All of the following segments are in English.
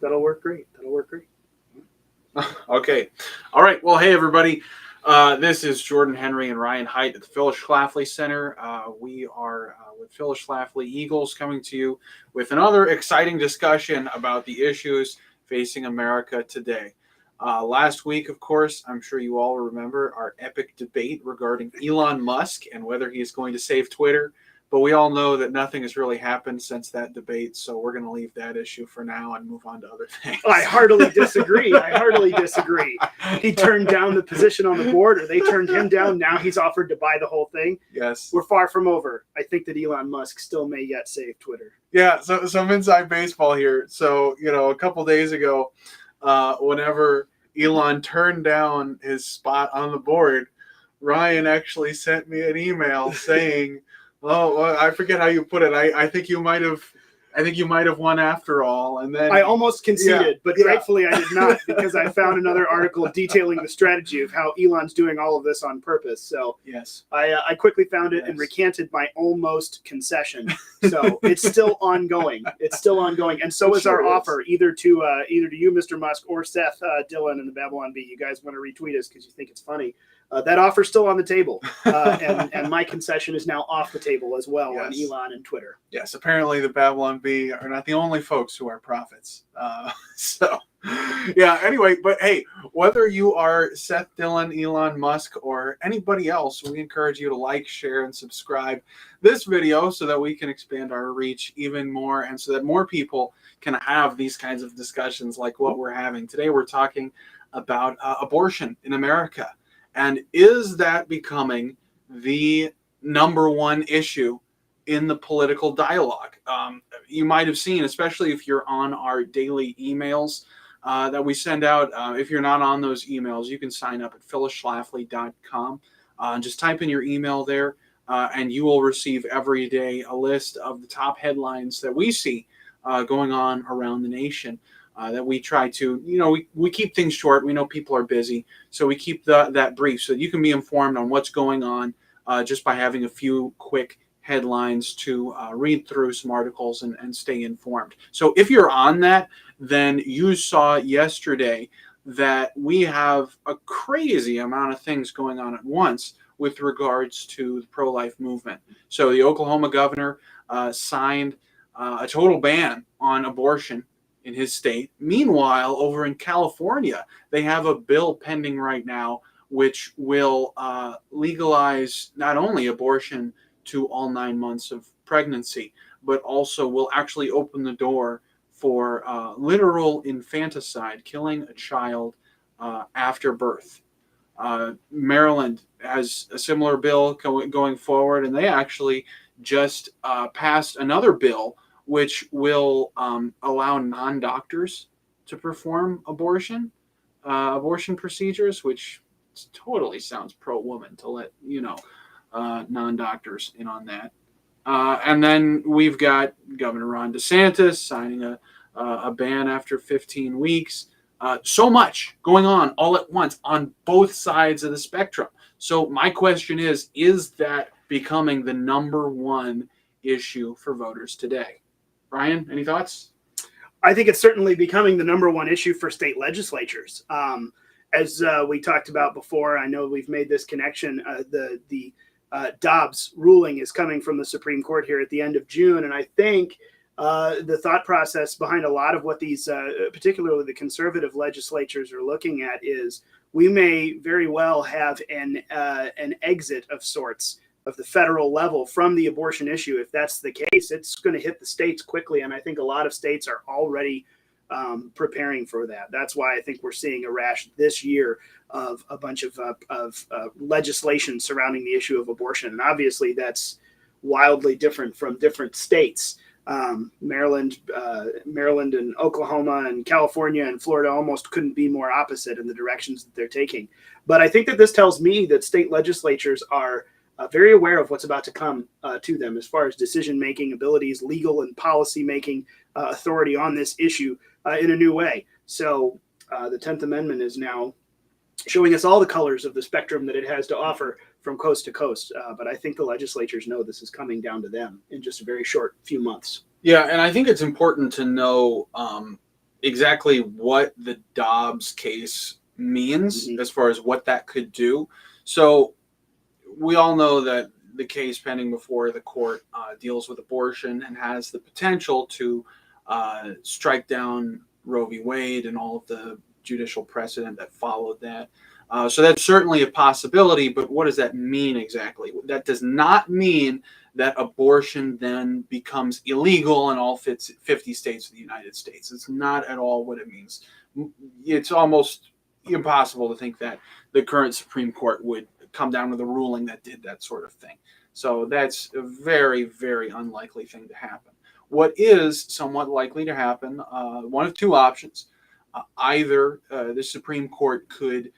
that'll work great. That'll work great. Okay. All right. Well, hey, everybody. This is Jordan Henry and Ryan Haidt at the Phyllis Schlafly Center. We are with Phyllis Schlafly Eagles coming to you with another exciting discussion about the issues facing America today. Last week, of course, I'm sure you all remember our epic debate regarding Elon Musk and whether he is going to save Twitter. But we all know that nothing has really happened since that debate, so we're going to leave that issue for now and move on to other things. I heartily disagree. He turned down the position on the board, or they turned him down. Now he's offered to buy the whole thing. Yes. We're far from over. I think that Elon Musk still may yet save Twitter. Yeah, so some inside baseball here. So, a couple days ago, whenever Elon turned down his spot on the board, Ryan actually sent me an email saying, "Oh, well, I forget how you put it. I think you might have won after all." And then I almost conceded, but gratefully I did not, because I found another article detailing the strategy of how Elon's doing all of this on purpose. So yes, I quickly found it and recanted my almost concession. So it's still ongoing. And so is our offer, either to you, Mr. Musk, or Seth Dillon and the Babylon Bee. You guys want to retweet us because you think it's funny. That offer's still on the table, and my concession is now off the table as well on Elon and Twitter. Yes, apparently the Babylon Bee are not the only folks who are prophets. Anyway, but hey, whether you are Seth Dillon, Elon Musk, or anybody else, we encourage you to like, share, and subscribe this video so that we can expand our reach even more and so that more people can have these kinds of discussions like what we're having. Today we're talking about abortion in America. And is that becoming the number one issue in the political dialogue? You might have seen, especially if you're on our daily emails that we send out. If you're not on those emails, you can sign up at phyllisschlafly.com. Just type in your email there, and you will receive every day a list of the top headlines that we see going on around the nation. That we try to, we keep things short. We know people are busy, so we keep that brief so that you can be informed on what's going on just by having a few quick headlines to read through some articles and stay informed. So if you're on that, then you saw yesterday that we have a crazy amount of things going on at once with regards to the pro-life movement. So the Oklahoma governor signed a total ban on abortion in his state. Meanwhile, over in California, they have a bill pending right now which will legalize not only abortion to all 9 months of pregnancy, but also will actually open the door for literal infanticide, killing a child after birth. Maryland has a similar bill going forward, and they actually just passed another bill which will allow non-doctors to perform abortion procedures, which totally sounds pro-woman to let non-doctors in on that. And then we've got Governor Ron DeSantis signing a ban after 15 weeks. So much going on all at once on both sides of the spectrum. So my question is that becoming the number one issue for voters today? Ryan, any thoughts? I think it's certainly becoming the number one issue for state legislatures. As we talked about before, I know we've made this connection. The Dobbs ruling is coming from the Supreme Court here at the end of June. And I think the thought process behind a lot of what these, particularly the conservative legislatures, are looking at is we may very well have an exit of sorts of the federal level from the abortion issue. If that's the case, it's going to hit the states quickly. And I think a lot of states are already preparing for that. That's why I think we're seeing a rash this year of a bunch of legislation surrounding the issue of abortion. And obviously that's wildly different from different states. Maryland and Oklahoma and California and Florida almost couldn't be more opposite in the directions that they're taking. But I think that this tells me that state legislatures are very aware of what's about to come to them as far as decision-making abilities, legal and policy-making authority on this issue in a new way. So the 10th Amendment is now showing us all the colors of the spectrum that it has to offer from coast to coast. But I think the legislatures know this is coming down to them in just a very short few months. Yeah, and I think it's important to know exactly what the Dobbs case means as far as what that could do. So we all know that the case pending before the court deals with abortion and has the potential to strike down Roe v. Wade and all of the judicial precedent that followed that. So that's certainly a possibility, but what does that mean exactly? That does not mean that abortion then becomes illegal in all 50 states of the United States. It's not at all what it means. It's almost impossible to think that the current Supreme Court would come down with a ruling that did that sort of thing. So that's a very, very unlikely thing to happen. What is somewhat likely to happen, one of two options. Either the Supreme Court could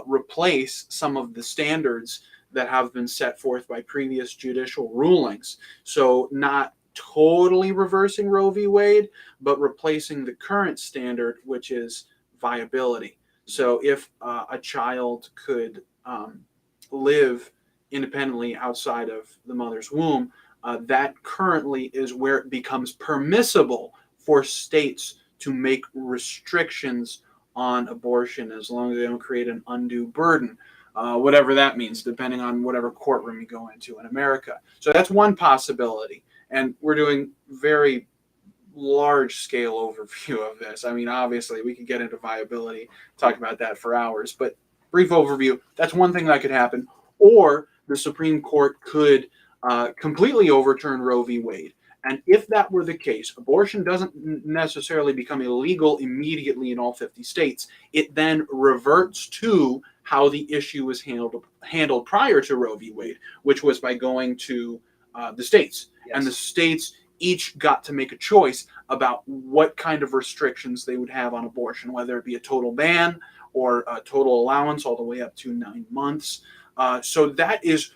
replace some of the standards that have been set forth by previous judicial rulings. So not totally reversing Roe v. Wade, but replacing the current standard, which is viability. So if a child could live independently outside of the mother's womb, that currently is where it becomes permissible for states to make restrictions on abortion as long as they don't create an undue burden, whatever that means, depending on whatever courtroom you go into in America. So that's one possibility. And we're doing very large scale overview of this. I mean, obviously, we could get into viability, talk about that for hours, but brief overview, that's one thing that could happen. Or the Supreme Court could completely overturn Roe v. Wade. And if that were the case, abortion doesn't necessarily become illegal immediately in all 50 states. It then reverts to how the issue was handled prior to Roe v. Wade, which was by going to the states. Yes. And the states each got to make a choice about what kind of restrictions they would have on abortion, whether it be a total ban or a total allowance all the way up to 9 months. So that is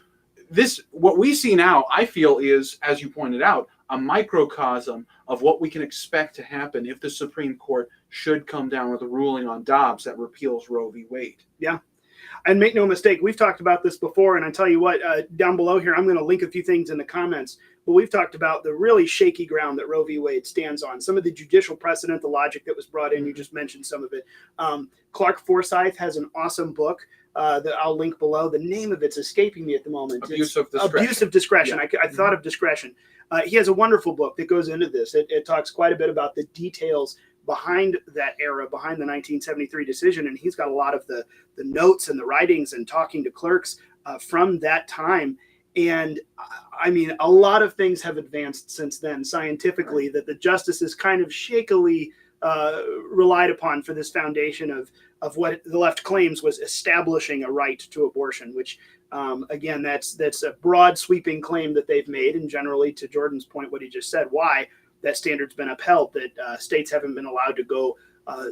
this. What we see now, I feel, is, as you pointed out, a microcosm of what we can expect to happen if the Supreme Court should come down with a ruling on Dobbs that repeals Roe v. Wade. Yeah. And make no mistake, we've talked about this before, and I tell you what, down below here, I'm going to link a few things in the comments, but we've talked about the really shaky ground that Roe v. Wade stands on, some of the judicial precedent, the logic that was brought in, you just mentioned some of it. Clark Forsyth has an awesome book that I'll link below. The name of it's escaping me at the moment. Abuse of discretion. Abuse of discretion. Yeah. I thought of discretion. He has a wonderful book that goes into this. It talks quite a bit about the details behind that era, behind the 1973 decision. And he's got a lot of the notes and the writings and talking to clerks from that time. And I mean, a lot of things have advanced since then scientifically, that the justices kind of shakily relied upon for this foundation of what the left claims was establishing a right to abortion, which again, that's a broad sweeping claim that they've made. And generally, to Jordan's point, what he just said, why that standard's been upheld, that states haven't been allowed to go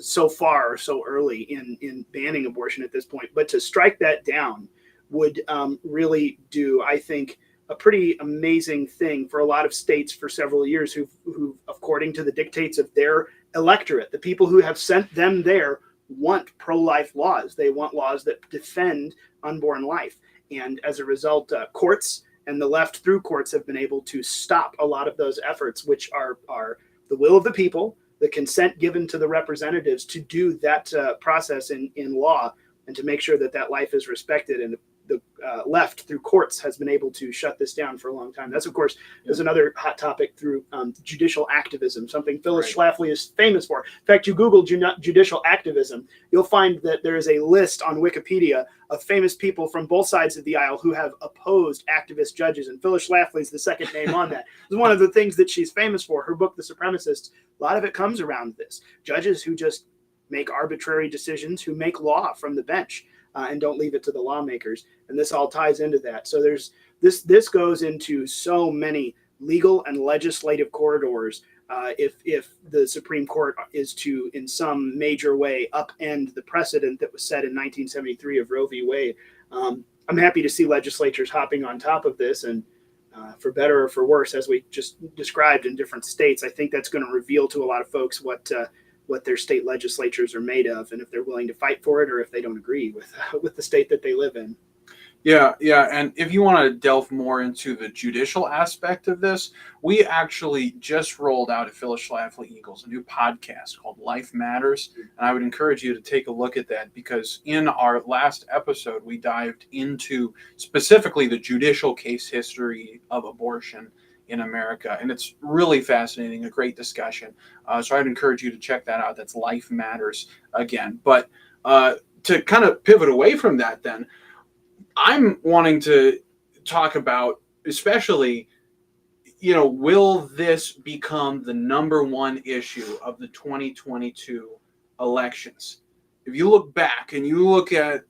so far or so early in banning abortion at this point. But to strike that down would really do, I think, a pretty amazing thing for a lot of states for several years who, according to the dictates of their electorate, the people who have sent them there, want pro-life laws. They want laws that defend unborn life. And as a result, courts and the left through courts have been able to stop a lot of those efforts, which are the will of the people, the consent given to the representatives to do that process in law and to make sure that that life is respected. And the left through courts has been able to shut this down for a long time. That's, of course, is another hot topic through judicial activism, something Phyllis Schlafly is famous for. In fact, you Google judicial activism, you'll find that there is a list on Wikipedia of famous people from both sides of the aisle who have opposed activist judges. And Phyllis Schlafly is the second name on that. It's one of the things that she's famous for. Her book, The Supremacists, a lot of it comes around this. Judges who just make arbitrary decisions, who make law from the bench. And don't leave it to the lawmakers. And this all ties into that. So there's this goes into so many legal and legislative corridors if the Supreme Court is to, in some major way, upend the precedent that was set in 1973 of Roe v. Wade. I'm happy to see legislatures hopping on top of this, and for better or for worse, as we just described in different states, I think that's going to reveal to a lot of folks what their state legislatures are made of, and if they're willing to fight for it, or if they don't agree with the state that they live in. Yeah, yeah. And if you want to delve more into the judicial aspect of this, we actually just rolled out at Phyllis Schlafly Eagles a new podcast called Life Matters. And I would encourage you to take a look at that, because in our last episode, we dived into specifically the judicial case history of abortion in America. And it's really fascinating, a great discussion. So I'd encourage you to check that out. That's Life Matters again. But to kind of pivot away from that, then, I'm wanting to talk about, especially, will this become the number one issue of the 2022 elections? If you look back and you look at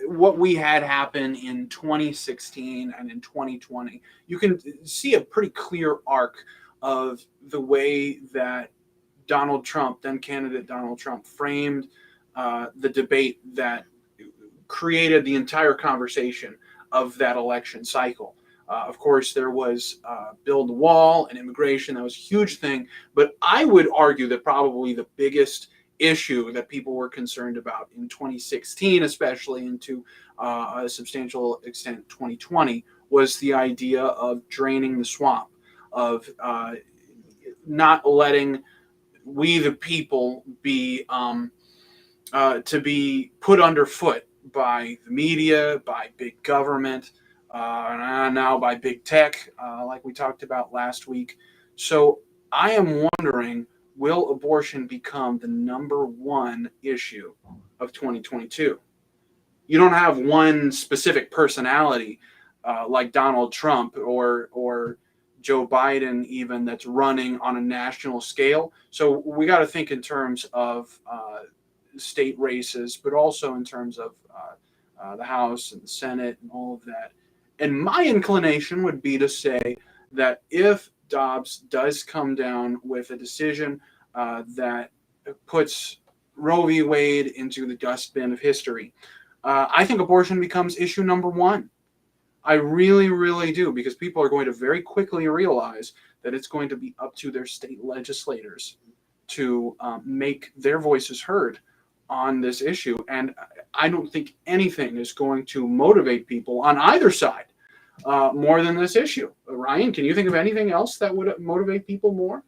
what we had happen in 2016 and in 2020, you can see a pretty clear arc of the way that Donald Trump, then candidate Donald Trump, framed the debate that created the entire conversation of that election cycle. Of course, there was build the wall and immigration. That was a huge thing. But I would argue that probably the biggest issue that people were concerned about in 2016, especially into a substantial extent 2020, was the idea of draining the swamp, of not letting we the people be to be put underfoot by the media, by big government, now by big tech, like we talked about last week. So I am wondering, will abortion become the number one issue of 2022? You don't have one specific personality like Donald Trump or Joe Biden even that's running on a national scale. So we got to think in terms of state races, but also in terms of the House and the Senate and all of that. And my inclination would be to say that if Dobbs does come down with a decision that puts Roe v. Wade into the dustbin of history, I think abortion becomes issue number one. I really, really do, because people are going to very quickly realize that it's going to be up to their state legislators to make their voices heard on this issue. And I don't think anything is going to motivate people on either side more than this issue. Ryan, can you think of anything else that would motivate people more?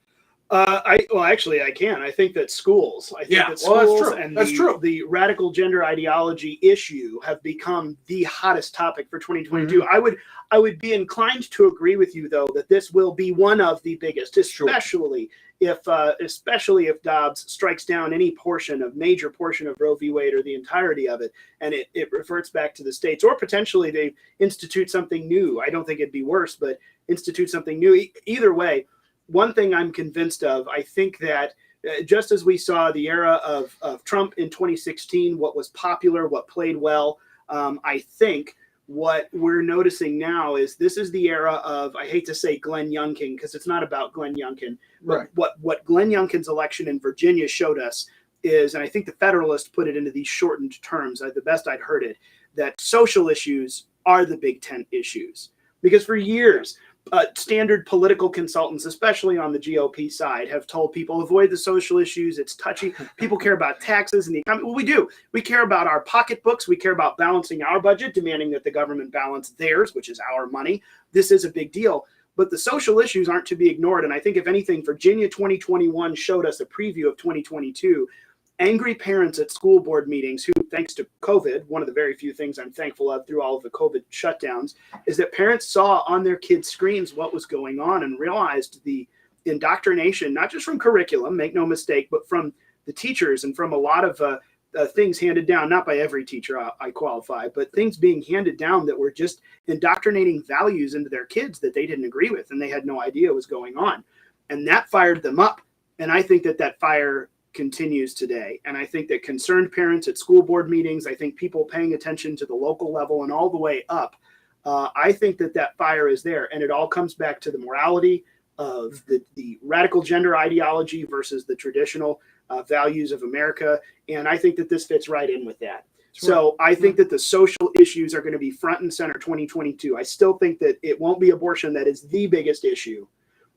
Actually, I can. I think that schools. I think that schools and the radical gender ideology issue have become the hottest topic for 2022. Mm-hmm. I would be inclined to agree with you, though, that this will be one of the biggest, especially if Dobbs strikes down any major portion of Roe v. Wade or the entirety of it, and it reverts back to the states, or potentially they institute something new. I don't think it'd be worse, but institute something new. Either way. One thing I'm convinced of, I think that just as we saw the era of Trump in 2016, what was popular, what played well, I think what we're noticing now is this is the era of, I hate to say Glenn Youngkin, because it's not about Glenn Youngkin, but right. What Glenn Youngkin's election in Virginia showed us is, and I think the Federalist put it into these shortened terms, the best I'd heard it, that social issues are the big tent issues. Because for years, standard political consultants, especially on the GOP side, have told people avoid the social issues. It's touchy. People care about taxes and the economy. Well, we do. We care about our pocketbooks. We care about balancing our budget, demanding that the government balance theirs, which is our money. This is a big deal. But the social issues aren't to be ignored. And I think, if anything, Virginia 2021 showed us a preview of 2022. Angry parents at school board meetings who, thanks to COVID, one of the very few things I'm thankful of through all of the COVID shutdowns, is that parents saw on their kids' screens what was going on and realized the indoctrination, not just from curriculum, make no mistake, but from the teachers and from a lot of things handed down, not by every teacher, I qualify, but things being handed down that were just indoctrinating values into their kids that they didn't agree with and they had no idea was going on. And that fired them up. And I think that fire continues today. And I think that concerned parents at school board meetings, I think people paying attention to the local level and all the way up, I think that fire is there. And it all comes back to the morality of the radical gender ideology versus the traditional values of America. And I think that this fits right in with that. Sure. So I think that the social issues are going to be front and center 2022. I still think that it won't be abortion that is the biggest issue,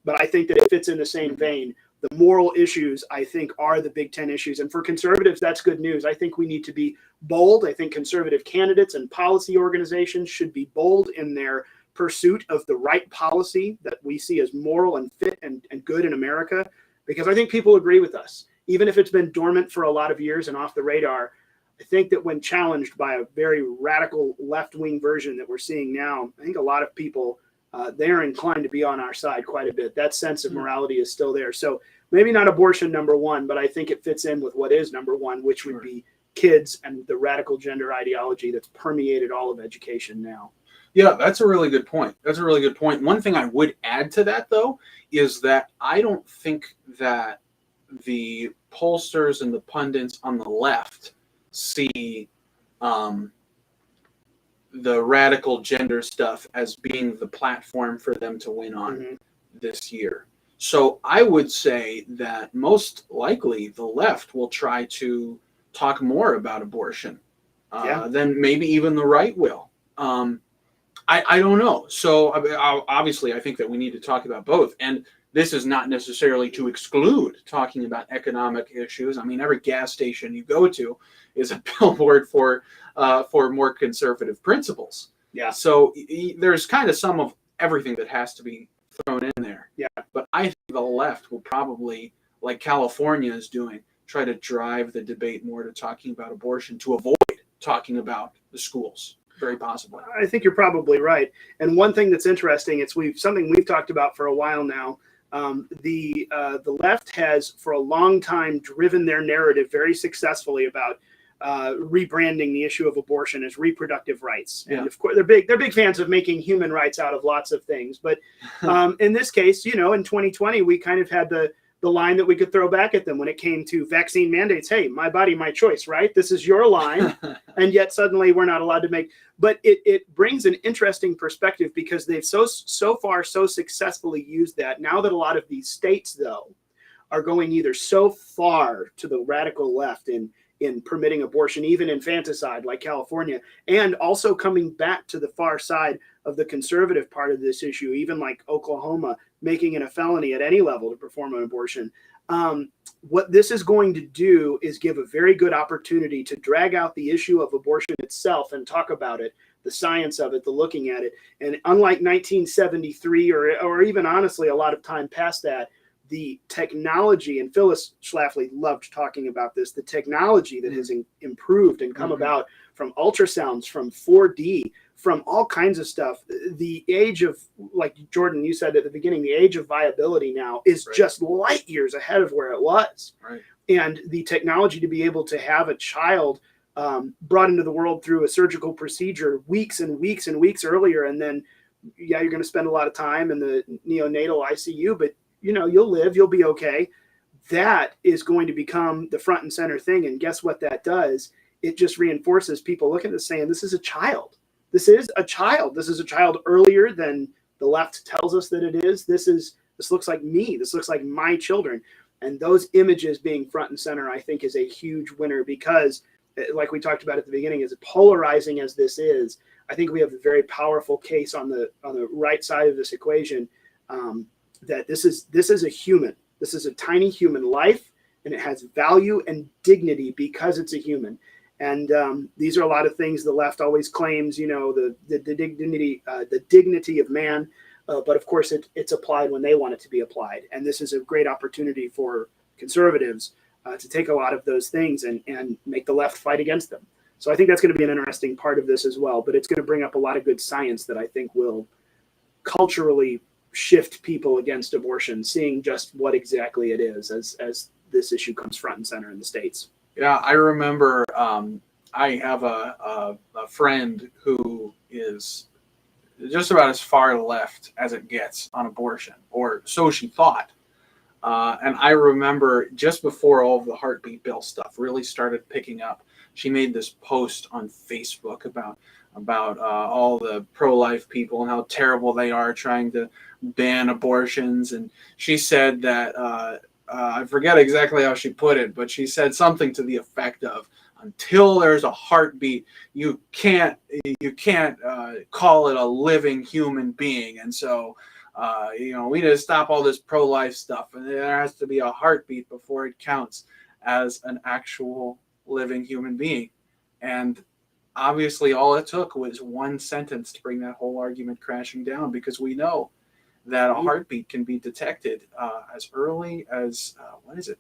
but I think that it fits in the same vein the moral issues, I think, are the Big Ten issues. And for conservatives, that's good news. I think we need to be bold. I think conservative candidates and policy organizations should be bold in their pursuit of the right policy that we see as moral and fit and good in America, because I think people agree with us. Even if it's been dormant for a lot of years and off the radar, I think that when challenged by a very radical left-wing version that we're seeing now, I think a lot of people, they're inclined to be on our side quite a bit. That sense of morality is still there. So maybe not abortion number one, but I think it fits in with what is number one, which would be kids and the radical gender ideology that's permeated all of education now. Yeah, that's a really good point. That's a really good point. One thing I would add to that, though, is that I don't think that the pollsters and the pundits on the left see the radical gender stuff as being the platform for them to win on this year. So I would say that most likely the left will try to talk more about abortion than maybe even the right will. I don't know. So obviously, I think that we need to talk about both. And this is not necessarily to exclude talking about economic issues. I mean, every gas station you go to is a billboard for more conservative principles. Yeah. So there's kind of some of everything that has to be thrown in there. Yeah. But I think the left will probably, like California is doing, try to drive the debate more to talking about abortion to avoid talking about the schools. Very possibly. I think you're probably right. And one thing that's interesting, it's something we've talked about for a while now. The left has for a long time driven their narrative very successfully about rebranding the issue of abortion as reproductive rights. And of course, they're big fans of making human rights out of lots of things. But in this case, in 2020, we kind of had the line that we could throw back at them when it came to vaccine mandates. Hey, my body, my choice, right? This is your line. And yet suddenly we're not allowed to make. But it brings an interesting perspective because they've so far so successfully used that. Now that a lot of these states, though, are going either so far to the radical left in permitting abortion, even infanticide like California, and also coming back to the far side of the conservative part of this issue, even like Oklahoma, making it a felony at any level to perform an abortion. What this is going to do is give a very good opportunity to drag out the issue of abortion itself and talk about it, the science of it, the looking at it. And unlike 1973 or even honestly a lot of time past that, the technology, and Phyllis Schlafly loved talking about this, the technology that has improved and come about from ultrasounds, from 4D, from all kinds of stuff. The age of, like Jordan, you said at the beginning, the age of viability now is just light years ahead of where it was. Right. And the technology to be able to have a child brought into the world through a surgical procedure weeks and weeks and weeks earlier, and then, you're going to spend a lot of time in the neonatal ICU, but you'll live, you'll be okay. That is going to become the front and center thing. And guess what that does? It just reinforces people looking at this saying, this is a child. This is a child. This is a child earlier than the left tells us that it is. This looks like me. This looks like my children. And those images being front and center, I think, is a huge winner because, like we talked about at the beginning, as polarizing as this is, I think we have a very powerful case on the right side of this equation. That this is a human. This is a tiny human life, and it has value and dignity because it's a human. And these are a lot of things the left always claims, the dignity of man. But of course, it's applied when they want it to be applied. And this is a great opportunity for conservatives to take a lot of those things and make the left fight against them. So I think that's going to be an interesting part of this as well. But it's going to bring up a lot of good science that I think will culturally shift people against abortion, seeing just what exactly it is as this issue comes front and center in the States. Yeah, I remember I have a friend who is just about as far left as it gets on abortion, or so she thought. And I remember just before all of the heartbeat bill stuff really started picking up, she made this post on Facebook about all the pro-life people and how terrible they are trying to ban abortions. And she said that, I forget exactly how she put it, but she said something to the effect of, until there's a heartbeat, you can't call it a living human being. And so We need to stop all this pro-life stuff, and there has to be a heartbeat before it counts as an actual living human being. And obviously all it took was one sentence to bring that whole argument crashing down, because we know that a heartbeat can be detected as early as,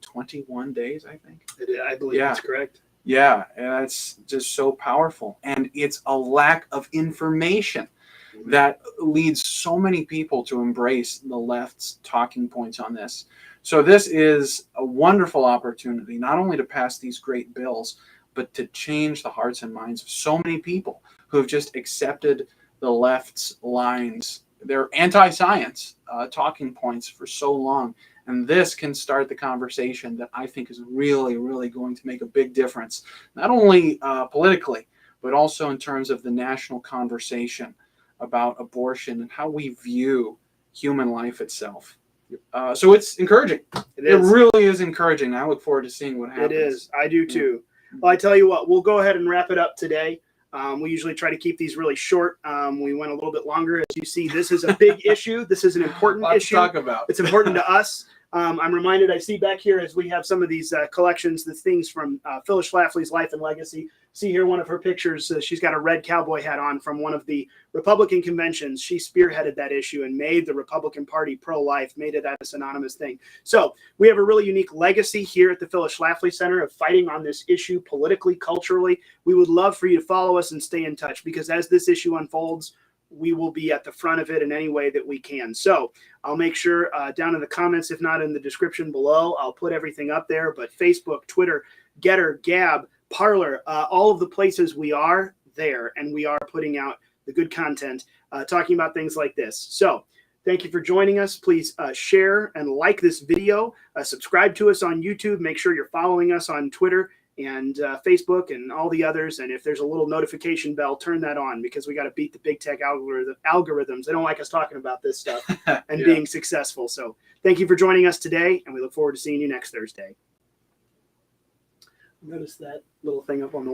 21 days, I think? I believe that's correct. Yeah, and that's just so powerful. And it's a lack of information that leads so many people to embrace the left's talking points on this. So this is a wonderful opportunity, not only to pass these great bills, but to change the hearts and minds of so many people who have just accepted the left's lines, their anti-science talking points for so long. And this can start the conversation that I think is really, really going to make a big difference, not only politically, but also in terms of the national conversation about abortion and how we view human life itself. So it's encouraging. It really is encouraging. I look forward to seeing what happens. It is. I do too. Well, I tell you what, we'll go ahead and wrap it up today. We usually try to keep these really short. We went a little bit longer. As you see, this is a big issue. This is an important issue. Talk about. It's important to us. I'm reminded, I see back here as we have some of these collections, the things from Phyllis Schlafly's Life and Legacy. See here one of her pictures. She's got a red cowboy hat on from one of the Republican conventions. She spearheaded that issue and made the Republican Party pro-life, made it a synonymous thing. So we have a really unique legacy here at the Phyllis Schlafly Center of fighting on this issue politically, culturally. We would love for you to follow us and stay in touch, because as this issue unfolds, we will be at the front of it in any way that we can. So I'll make sure down in the comments, if not in the description below, I'll put everything up there. But Facebook, Twitter, Getter, Gab, Parler, all of the places we are there, and we are putting out the good content, talking about things like this. So thank you for joining us. Please share and like this video. Subscribe to us on YouTube. Make sure you're following us on Twitter and Facebook and all the others. And if there's a little notification bell, turn that on, because we got to beat the big tech algorithms. They don't like us talking about this stuff and being successful. So thank you for joining us today, and we look forward to seeing you next Thursday. Notice that little thing up on the